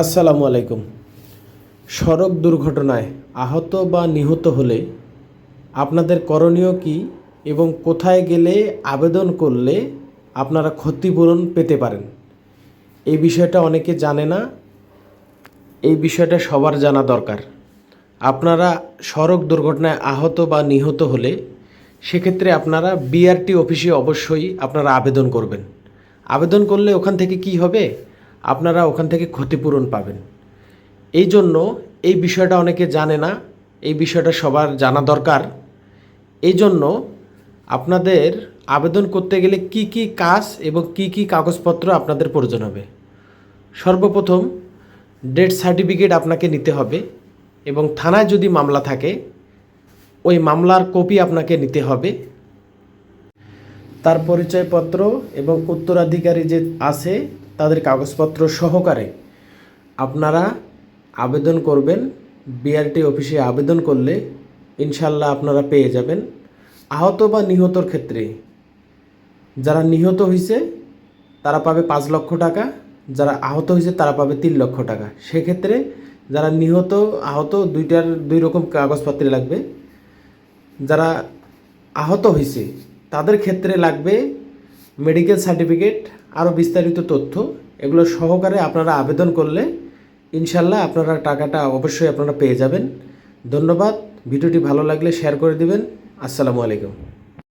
আসসালামু আলাইকুম। সড়ক দুর্ঘটনায় আহত বা নিহত হলে আপনাদের করণীয় কী এবং কোথায় গেলে আবেদন করলে আপনারা ক্ষতিপূরণ পেতে পারেন, এই বিষয়টা অনেকে জানে না। এই বিষয়টা সবার জানা দরকার। আপনারা সড়ক দুর্ঘটনায় আহত বা নিহত হলে সেক্ষেত্রে আপনারা বিআরটি অফিসে অবশ্যই আপনারা আবেদন করবেন। আবেদন করলে ওখান থেকে কি হবে, আপনারা ওখান থেকে ক্ষতিপূরণ পাবেন। এই জন্য এই বিষয়টা অনেকে জানে না, এই বিষয়টা সবার জানা দরকার। এই জন্য আপনাদের আবেদন করতে গেলে কি কি কাজ এবং কি কি কাগজপত্র আপনাদের প্রয়োজন হবে। সর্বপ্রথম ডেথ সার্টিফিকেট আপনাকে নিতে হবে এবং থানায় যদি মামলা থাকে ওই মামলার কপি আপনাকে নিতে হবে। তার পরিচয়পত্র এবং উত্তরাধিকারী যে আছে তাদের কাগজপত্র সহকারে আপনারা আবেদন করবেন। বিআরটি অফিসে আবেদন করলে ইনশাল্লাহ আপনারা পেয়ে যাবেন। আহত বা নিহতর ক্ষেত্রে যারা নিহত হয়েছে তারা পাবে 5 লক্ষ টাকা, যারা আহত হয়েছে তারা পাবে 3 লক্ষ টাকা। সেক্ষেত্রে যারা নিহত আহত দুই রকম কাগজপত্র লাগবে। যারা আহত হয়েছে তাদের ক্ষেত্রে লাগবে মেডিকেল সার্টিফিকেট, আরও বিস্তারিত তথ্য, এগুলো সহকারে আপনারা আবেদন করলে ইনশাল্লাহ আপনারা টাকাটা অবশ্যই আপনারা পেয়ে যাবেন। ধন্যবাদ। ভিডিওটি ভালো লাগলে শেয়ার করে দিবেন। আসসালামু আলাইকুম।